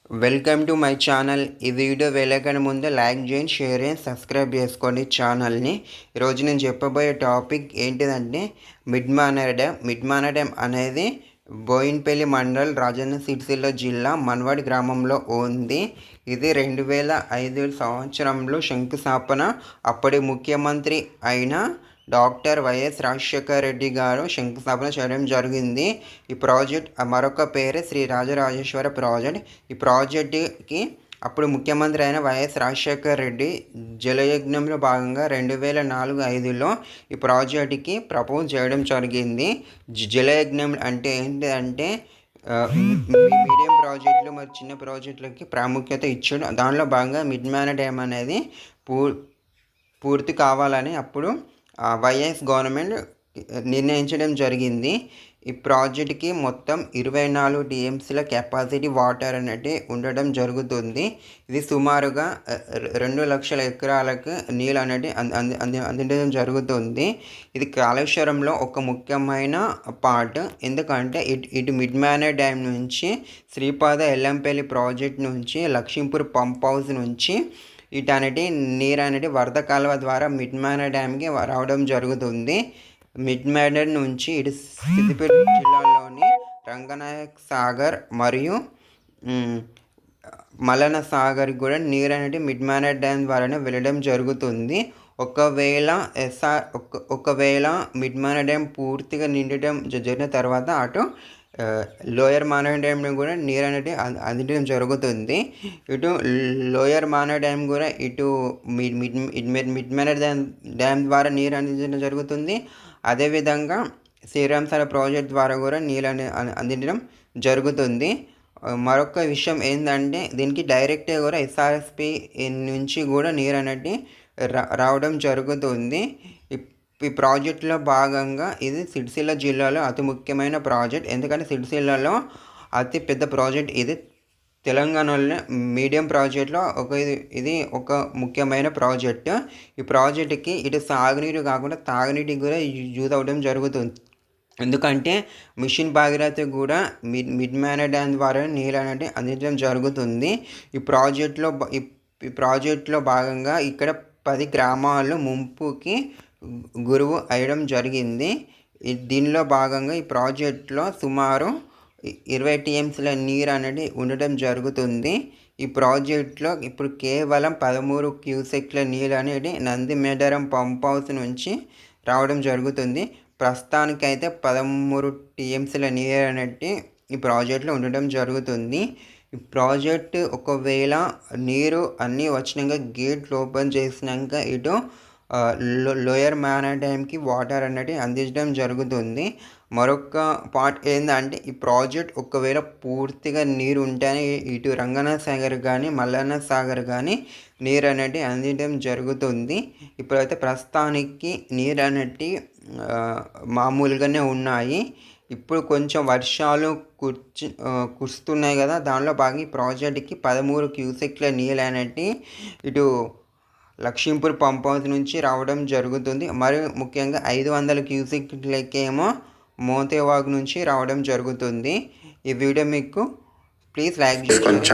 Welcome to my channel. ఈ video వెళ్ళకనే ముందు like చేయండి, షేర్ చేయండి, సబ్స్క్రైబ్ చేసుకోండి ఛానల్ని. ఈరోజు నేను చెప్పబోయే టాపిక్ ఏంటిదంటే మిడ్మానేర్ డ్యామ్ అనేది బోయిన్పల్లి మండల్, రాజన్న సిరిసిల్ల జిల్లా, మన్వాడి గ్రామంలో ఉంది. ఇది 2005 సంవత్సరంలో శంకుస్థాపన అప్పటి ముఖ్యమంత్రి అయిన డాక్టర్ వైఎస్ రాజశేఖర రెడ్డి గారు శంకుస్థాపన చేయడం జరిగింది. ఈ ప్రాజెక్ట్ మరొక పేరే శ్రీ రాజరాజేశ్వర ప్రాజెక్ట్. ఈ ప్రాజెక్టుకి అప్పుడు ముఖ్యమంత్రి అయిన వైఎస్ రాజశేఖర రెడ్డి జలయజ్ఞంలో భాగంగా 2004-05లో ఈ ప్రాజెక్టుకి ప్రపోజ్ చేయడం జరిగింది. జలయజ్ఞం అంటే ఏంటంటే మీడియం ప్రాజెక్టులు మరియు చిన్న ప్రాజెక్టులకి ప్రాముఖ్యత ఇచ్చాడు. దానిలో భాగంగా మిడ్మానేర్ డ్యామ్ అనేది పూర్తి కావాలని అప్పుడు వైఎస్ గవర్నమెంట్ నిర్ణయించడం జరిగింది. ఈ ప్రాజెక్ట్కి మొత్తం 24 టీఎంసీల కెపాసిటీ వాటర్ అనేది ఉండడం జరుగుతుంది. ఇది సుమారుగా 2 లక్షల ఎకరాలకు నీళ్ళు అనేది అందించడం జరుగుతుంది. ఇది కాళేశ్వరంలో ఒక ముఖ్యమైన పార్ట్. ఎందుకంటే ఇటు మిడ్మానేర్ డ్యామ్ నుంచి శ్రీపాద ఎల్లంపల్లి ప్రాజెక్ట్ నుంచి లక్ష్మీపూర్ పంప్ హౌస్ నుంచి వీటన్నిటి నీరు అనేది వరద కాలువ ద్వారా మిడ్మానేర్ డ్యామ్కి రావడం జరుగుతుంది. మిడ్మానేర్ నుంచి ఇటు సిద్దిపేట జిల్లాలోని రంగనాయక్ సాగర్ మరియు మల్లన్న సాగర్ కూడా నీరు అనేది మిడ్మానేర్ డ్యామ్ ద్వారానే వెళ్ళడం జరుగుతుంది. ఒకవేళ మిడ్మానేర్ డ్యామ్ పూర్తిగా నిండటం జరిగిన తర్వాత అటు లోయర్ మానేర్ డ్యామ్ని కూడా నీరు అనేది అందించడం జరుగుతుంది. ఇటు లోయర్ మానేర్ డ్యామ్ కూడా ఇటు మిడ్మానేర్ డ్యామ్ ద్వారా నీరు అందించడం జరుగుతుంది. అదేవిధంగా శ్రీరాంసాగర్ ప్రాజెక్ట్ ద్వారా కూడా నీరు అందించడం జరుగుతుంది. మరొక విషయం ఏంటంటే దీనికి డైరెక్ట్గా కూడా ఎస్ఆర్ఎస్పి నుంచి కూడా నీరు అనేది రావడం జరుగుతుంది. ఈ ప్రాజెక్టులో భాగంగా ఇది సిరిసిల్ల జిల్లాలో అతి ముఖ్యమైన ప్రాజెక్ట్. ఎందుకంటే సిరిసిల్లలో అతి పెద్ద ప్రాజెక్ట్ ఇది. తెలంగాణలో మీడియం ప్రాజెక్ట్లో ఇది ఒక ముఖ్యమైన ప్రాజెక్టు. ఈ ప్రాజెక్టుకి ఇటు సాగునీరు కాకుండా తాగునీటికి కూడా యూజ్ అవ్వడం జరుగుతుంది. ఎందుకంటే మిషన్ భాగీరథ కూడా మిడ్మానేర్ డ్యామ్ ద్వారా నీళ్ళు అనేది అందించడం జరుగుతుంది. ఈ ప్రాజెక్టులో భాగంగా ఇక్కడ 10 గ్రామాలు ముంపుకి గురువు అయ్యడం జరిగింది. దీనిలో భాగంగా ఈ ప్రాజెక్టులో సుమారు 20 టీఎంసీల నీరు అనేది ఉండడం జరుగుతుంది. ఈ ప్రాజెక్టులో ఇప్పుడు కేవలం 13 క్యూసెక్ల నీరు అనేది నందిమేడారం పంప్ హౌస్ నుంచి రావడం జరుగుతుంది. ప్రస్తుతానికైతే 13 టీఎంసీల నీరు అనేది ఈ ప్రాజెక్టులో ఉండడం జరుగుతుంది. ఈ ప్రాజెక్టు ఒకవేళ నీరు అన్నీ వచ్చినాక గేట్లు ఓపెన్ చేసినాక ఇటు లోయర్ మానేర్ డ్యామ్కి వాటర్ అనేది అందించడం జరుగుతుంది. మరొక పార్ట్ ఏంటంటే ఈ ప్రాజెక్ట్ ఒకవేళ పూర్తిగా నీరు ఉంటేనే ఇటు రంగనాథ్ సాగర్ కానీ మల్లన్న సాగర్ కానీ నీరు అనేది అందించడం జరుగుతుంది. ఇప్పుడైతే ప్రస్తుతానికి నీరు అనేది మామూలుగానే ఉన్నాయి. ఇప్పుడు కొంచెం వర్షాలు కురుస్తున్నాయి కదా, దానిలో భాగంగా ఈ ప్రాజెక్ట్కి 13 క్యూసెక్ల నీళ్ళు అనేది ఇటు లక్ష్మీపూర్ పంప్ హౌస్ నుంచి రావడం జరుగుతుంది. మరియు ముఖ్యంగా 500 క్యూసెక్లకేమో మోతేవాగు నుంచి రావడం జరుగుతుంది. ఈ వీడియో మీకు ప్లీజ్ లైక్ చేయండి.